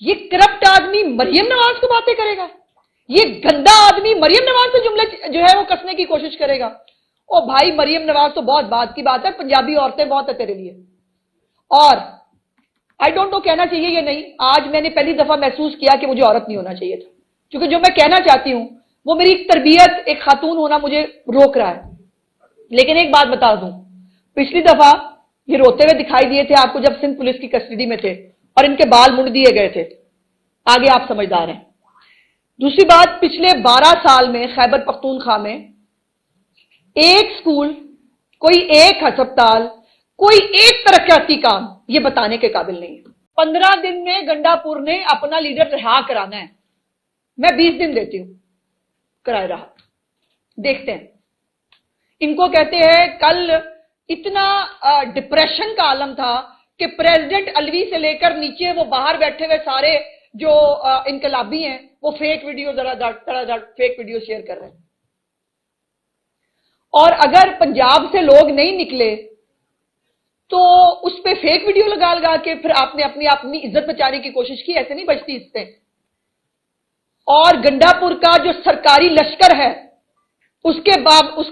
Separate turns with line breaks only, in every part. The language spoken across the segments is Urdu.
یہ کرپٹ آدمی مریم نواز کو باتیں کرے گا؟ یہ گندا آدمی مریم نواز سے جملے جو ہے وہ کسنے کی کوشش کرے گا؟ او بھائی مریم نواز تو بہت بات کی بات ہے، پنجابی عورتیں بہت ہے تیرے لیے. اور آئی ڈونٹ نو کہنا چاہیے یا نہیں، آج میں نے پہلی دفعہ محسوس کیا کہ مجھے عورت نہیں ہونا چاہیے تھا، کیونکہ جو میں کہنا چاہتی ہوں وہ میری تربیت ایک خاتون ہونا مجھے روک رہا ہے. لیکن ایک بات بتا دوں، پچھلی دفعہ یہ روتے ہوئے دکھائی دیے تھے آپ کو جب سندھ پولیس کی کسٹڈی میں تھے اور ان کے بال مڑ دیے گئے تھے. آگے آپ سمجھدار ہیں. دوسری بات، پچھلے 12 سال میں خیبر پختونخوا میں ایک سکول، کوئی ایک ہسپتال، کوئی ایک ترقیاتی کام یہ بتانے کے قابل نہیں ہے. 15 دن میں گنڈا پور نے اپنا لیڈر رہا کرانا ہے. میں 20 دن دیتی ہوں کرائے رہا. دیکھتے ہیں. ان کو کہتے ہیں کل اتنا ڈپریشن کا عالم تھا کہ پریزیڈنٹ الوی سے لے کر نیچے وہ باہر بیٹھے ہوئے سارے جو انقلابی ہیں وہ fake video fake video share کر رہے ہیں. اور اگر پنجاب سے لوگ نہیں نکلے تو اس پہ فیک ویڈیو لگا لگا کے پھر آپ نے اپنی عزت بچانے کی کوشش کی. ایسے نہیں بچتی اس سے. اور گنڈا پور کا جو سرکاری لشکر ہے اس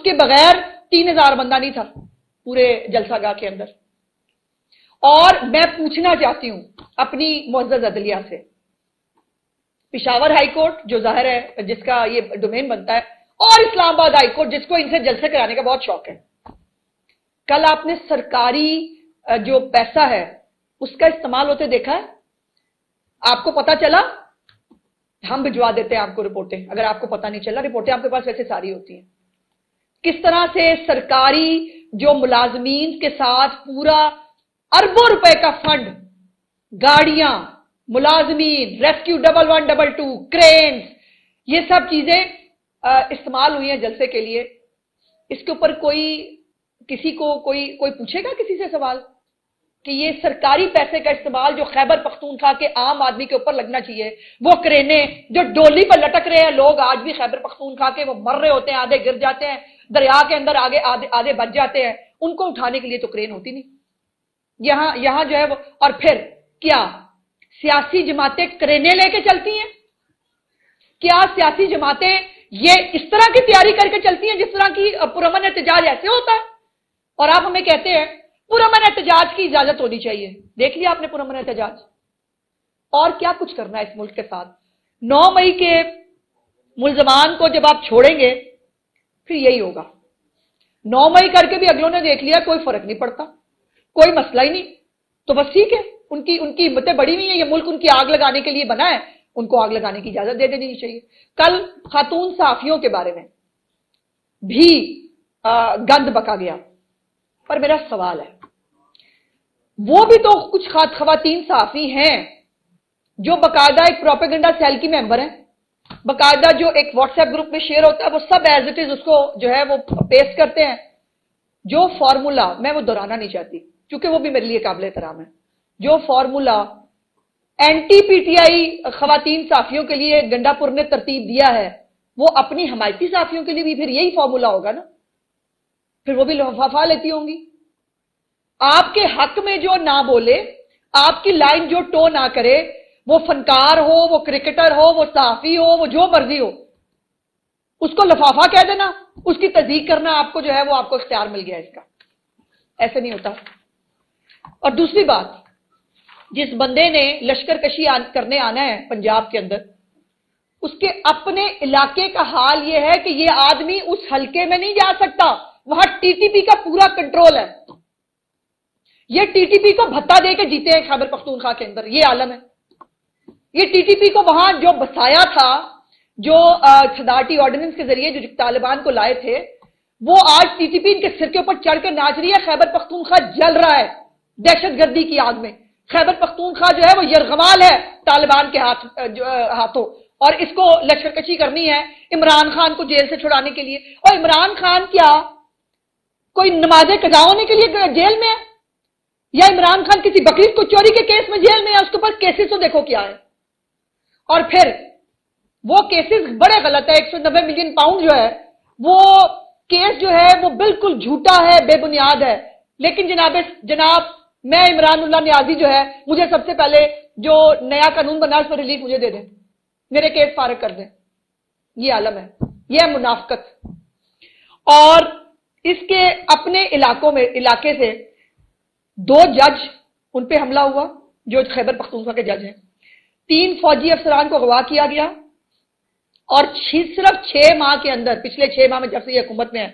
کے بغیر 3000 بندہ نہیں تھا پورے جلسہ گاہ کے اندر. اور میں پوچھنا چاہتی ہوں اپنی معزز عدلیہ سے، پشاور ہائی کورٹ جو ظاہر ہے جس کا یہ ڈومین بنتا ہے، اور اسلام آباد ہائی کورٹ جس کو ان سے جلسے کرانے کا بہت شوق ہے، کل آپ نے سرکاری جو پیسہ ہے اس کا استعمال ہوتے دیکھا ہے؟ آپ کو پتا چلا؟ ہم بھجوا دیتے ہیں آپ کو رپورٹیں. اگر آپ کو پتا نہیں چلا، رپورٹیں آپ کے پاس ویسے ساری ہوتی ہیں. کس طرح سے سرکاری جو ملازمین کے ساتھ پورا اربوں روپے کا فنڈ، گاڑیاں، ملازمین، ریسکیو 1122، کرینز، یہ سب چیزیں استعمال ہوئی ہیں جلسے کے لیے. اس کے اوپر کسی کو کوئی پوچھے گا کسی سے سوال کہ یہ سرکاری پیسے کا استعمال جو خیبر پختونخوا کے عام آدمی کے اوپر لگنا چاہیے، وہ کرینے جو ڈولی پر لٹک رہے ہیں، لوگ آج بھی خیبر پختونخوا کے وہ مر رہے ہوتے ہیں، آدھے گر جاتے ہیں دریا کے اندر، آدھے بچ جاتے ہیں، ان کو اٹھانے کے لیے تو کرین ہوتی نہیں. یہاں جو ہے وہ، اور پھر کیا سیاسی جماعتیں کرینے لے کے چلتی ہیں؟ کیا سیاسی جماعتیں یہ اس طرح کی تیاری کر کے چلتی ہیں جس طرح کی پرامن احتجاج ایسے ہوتا ہے؟ اور آپ ہمیں کہتے ہیں پرامن احتجاج کی اجازت ہونی چاہیے. دیکھ لیا آپ نے پرامن احتجاج؟ اور کیا کچھ کرنا ہے اس ملک کے ساتھ؟ 9 مئی کے ملزمان کو جب آپ چھوڑیں گے پھر یہی ہوگا. 9 مئی کر کے بھی اگلوں نے دیکھ لیا کوئی فرق نہیں پڑتا، کوئی مسئلہ ہی نہیں، تو بس ٹھیک ہے. ان کی ہمتیں بڑی ہوئی ہیں، یہ ملک ان کی آگ لگانے کے لیے بنا ہے، ان کو آگ لگانے کی اجازت دے دینی چاہیے. کل خاتون صحافیوں کے بارے میں بھی گند بکا گیا، پر میرا سوال ہے، وہ بھی تو کچھ خواتین صحافی ہیں جو باقاعدہ ایک پروپیگنڈا سیل کی ممبر ہیں، باقاعدہ جو ایک واٹس ایپ گروپ میں شیئر ہوتا ہے وہ سب ایز اٹ از اس کو جو ہے وہ پیسٹ کرتے ہیں. جو فارمولا، میں وہ دہرانا نہیں چاہتی کیونکہ وہ بھی میرے لیے قابل احترام ہے، جو formula anti P T I خواتین صحافیوں کے لیے گنڈا پور نے ترتیب دیا ہے، وہ اپنی حمایتی صحافیوں کے لیے بھی پھر یہی فارمولا ہوگا نا. پھر وہ بھی لفافہ لیتی ہوں گی. آپ کے حق میں جو نہ بولے، آپ کی لائن جو ٹو نہ کرے، وہ فنکار ہو، وہ کرکٹر ہو، وہ صحافی ہو، وہ جو مرضی ہو، اس کو لفافہ کہہ دینا، اس کی تصدیق کرنا آپ کو جو ہے وہ آپ کو اختیار مل گیا اس کا. ایسے نہیں ہوتا. اور دوسری بات، جس بندے نے لشکر کشی کرنے آنا ہے پنجاب کے اندر، اس کے اپنے علاقے کا حال یہ ہے کہ یہ آدمی اس حلقے میں نہیں جا سکتا، وہاں ٹی ٹی پی کا پورا کنٹرول ہے. یہ ٹی ٹی پی کو بھتہ دے کے جیتے ہیں خیبر پختونخوا کے اندر، یہ عالم ہے. یہ ٹی ٹی پی کو وہاں جو بسایا تھا، جو صدارتی آرڈیننس کے ذریعے جو طالبان کو لائے تھے، وہ آج ٹی ٹی پی ان کے سر کے اوپر چڑھ کے ناچ رہی ہے. خیبر پختونخوا جل رہا ہے دہشت گردی کی آگ میں. خیبر پختونخوا جو ہے وہ یرغمال ہے طالبان کے ہاتھوں، اور اس کو لشکر کشی کرنی ہے عمران خان کو جیل سے چھڑانے کے لیے. اور عمران خان کیا کوئی نماز قضا ہونے کے لیے جیل میں ہے؟ یا عمران خان کسی بقرعید کو چوری کے کیس میں جیل میں ہے؟ اس کے پاس کیسز تو دیکھو کیا ہے. اور پھر وہ کیسز بڑے غلط ہے. 190 ملین پاؤنڈ جو ہے وہ کیس جو ہے وہ بالکل جھوٹا ہے، بے بنیاد ہے. لیکن جناب میں عمران اللہ نیازی جو ہے مجھے سب سے پہلے جو نیا قانون بنا اس پر ریلیف مجھے دے دیں، میرے کیس فارغ کر دیں. یہ عالم ہے، یہ ہے منافقت. اور اس کے اپنے علاقے سے 2 جج ان پہ حملہ ہوا جو خیبر پختونخوا کے جج ہیں، 3 فوجی افسران کو اغوا کیا گیا، اور صرف 6 ماہ کے اندر، پچھلے 6 ماہ میں جب سے یہ حکومت میں ہے،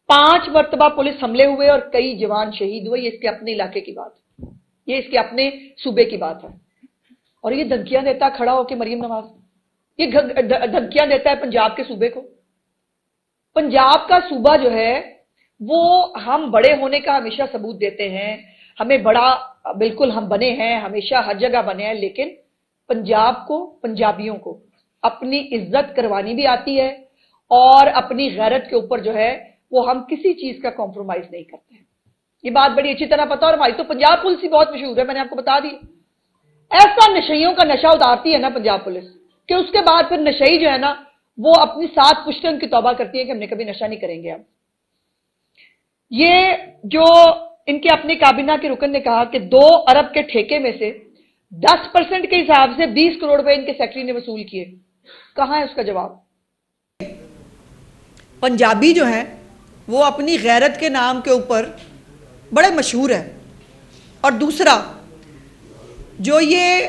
5 مرتبہ پولیس حملے ہوئے اور کئی جوان شہید ہوئے. یہ اس کے اپنے علاقے کی بات ہے، یہ اس کے اپنے صوبے کی بات ہے. اور یہ دھمکیاں دیتا ہے کھڑا ہو کے مریم نواز، یہ دھمکیاں دیتا ہے پنجاب کے صوبے کو. پنجاب کا صوبہ جو ہے وہ ہم بڑے ہونے کا ہمیشہ ثبوت دیتے ہیں، ہمیں بڑا بالکل ہم بنے ہیں، ہمیشہ ہر جگہ بنے ہیں، لیکن پنجاب کو، پنجابیوں کو اپنی عزت کروانی بھی آتی ہے، اور اپنی غیرت کے اوپر جو ہے وہ ہم کسی چیز کا کمپرومائز نہیں کرتے ہیں. یہ بات بڑی اچھی طرح پتا. اور ہماری تو پنجاب پولیس ہی بہت مشہور ہے، میں نے آپ کو بتا دی. ایسا نشئیوں کا نشہ اتارتی ہے نا پنجاب پولیس کہ اس کے بعد پھر نشئی جو ہے نا وہ اپنی 7 پشتن کی توبہ کرتی ہے کہ ہم نے کبھی نشہ نہیں کریں گے. اب یہ جو ان کے اپنے کابینہ کے رکن نے کہا کہ 2 ارب کے ٹھیکے میں سے 10% کے حساب سے 20 کروڑ روپے ان کے سیکٹری نے وصول کیے، کہاں ہے اس کا جواب؟
پنجابی جو ہیں وہ اپنی غیرت کے نام کے اوپر بڑے مشہور ہیں. اور دوسرا جو یہ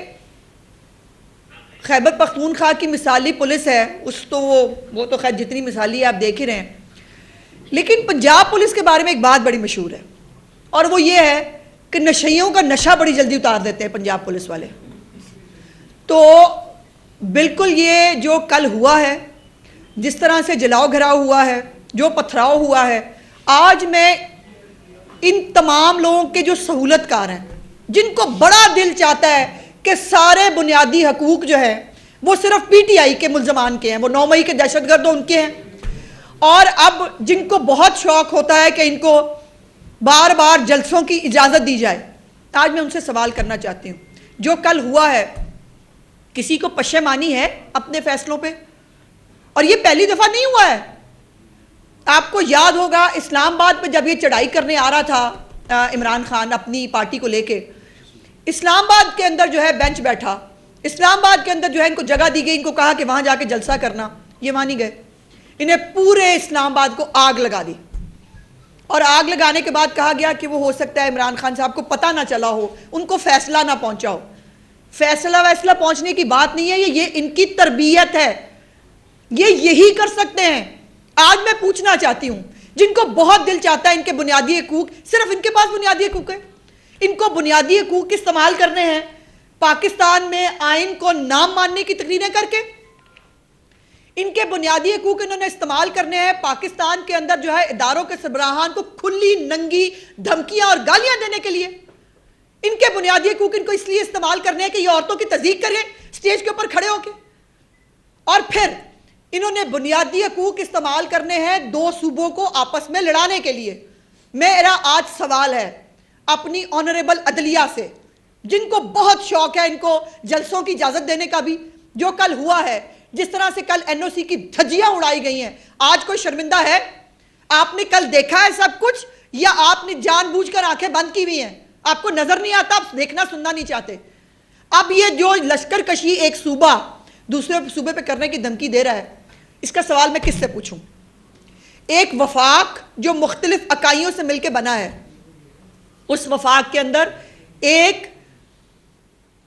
خیبر پختونخوا کی مثالی پولیس ہے، وہ تو خیر جتنی مثالی ہے آپ دیکھ ہی رہے ہیں، لیکن پنجاب پولیس کے بارے میں ایک بات بڑی مشہور ہے، اور وہ یہ ہے کہ نشئیوں کا نشہ بڑی جلدی اتار دیتے ہیں پنجاب پولیس والے. تو بالکل یہ جو کل ہوا ہے، جس طرح سے جلاؤ گھراؤ ہوا ہے، جو پتھراؤ ہوا ہے، آج میں ان تمام لوگوں کے جو سہولت کار ہیں، جن کو بڑا دل چاہتا ہے کہ سارے بنیادی حقوق جو ہیں وہ صرف پی ٹی آئی کے ملزمان کے ہیں، وہ 9 مئی کے دہشت گرد ان کے ہیں، اور اب جن کو بہت شوق ہوتا ہے کہ ان کو بار بار جلسوں کی اجازت دی جائے، آج میں ان سے سوال کرنا چاہتی ہوں، جو کل ہوا ہے کسی کو پشیمانی ہے اپنے فیصلوں پہ؟ اور یہ پہلی دفعہ نہیں ہوا ہے. آپ کو یاد ہوگا اسلام آباد پہ جب یہ چڑھائی کرنے آ رہا تھا عمران خان اپنی پارٹی کو لے کے، اسلام آباد کے اندر جو ہے بینچ بیٹھا، اسلام آباد کے اندر جو ہے ان کو جگہ دی گئی، ان کو کہا کہ وہاں جا کے جلسہ کرنا، یہ وہاں نہیں گئے. انہیں پورے اسلام آباد کو آگ لگا دی، اور آگ لگانے کے بعد کہا گیا کہ وہ ہو سکتا ہے عمران خان صاحب کو پتہ نہ چلا ہو، ان کو فیصلہ نہ پہنچا ہو. فیصلہ پہنچنے کی بات نہیں ہے، یہ ان کی تربیت ہے، یہ یہی کر سکتے ہیں. آج میں پوچھنا چاہتی ہوں جن کو بہت دل چاہتا ہے ان کے بنیادی حقوق، صرف ان کے پاس بنیادی حقوق ہے، ان کو بنیادی حقوق استعمال کرنے ہیں پاکستان میں آئین کو نام ماننے کی تقریریں کر کے. ان کے بنیادی حقوق انہوں نے استعمال کرنے ہیں پاکستان کے اندر جو ہے اداروں کے سربراہان کو کھلی ننگی دھمکیاں اور گالیاں دینے کے لیے. ان کے بنیادی حقوق ان کو اس لیے استعمال کرنے ہیں کہ یہ عورتوں کی تضحیک کریں سٹیج کے اوپر کھڑے ہو کے. اور پھر انہوں نے بنیادی حقوق استعمال کرنے ہیں 2 صوبوں کو آپس میں لڑانے کے لیے. میرا آج سوال ہے اپنی آنریبل عدلیہ سے، جن کو بہت شوق ہے ان کو جلسوں کی اجازت دینے کا بھی، جو کل ہوا ہے، جس طرح سے کل این او سی کی دھجیاں اڑائی گئی ہیں، آج کوئی شرمندہ ہے؟ آپ نے کل دیکھا ہے سب کچھ، یا آپ نے جان بوجھ کر آنکھیں بند کی ہوئی ہیں؟ آپ کو نظر نہیں آتا، آپ دیکھنا سننا نہیں چاہتے. اب یہ جو لشکر کشی ایک صوبہ دوسرے صوبے پہ کرنے کی دھمکی دے رہا ہے، اس کا سوال میں کس سے پوچھوں؟ ایک وفاق جو مختلف اکائیوں سے مل کے بنا ہے، اس وفاق کے اندر ایک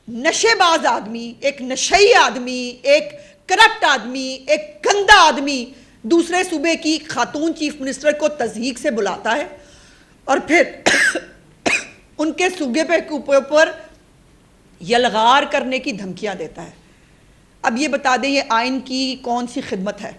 نشے باز آدمی، ایک نشئی آدمی، ایک کرپٹ آدمی، ایک گندا آدمی دوسرے صوبے کی خاتون چیف منسٹر کو تضحیک سے بلاتا ہے، اور پھر ان کے صوبے پہ اوپر یلغار کرنے کی دھمکیاں دیتا ہے. اب یہ بتا دیں یہ آئین کی کون سی خدمت ہے؟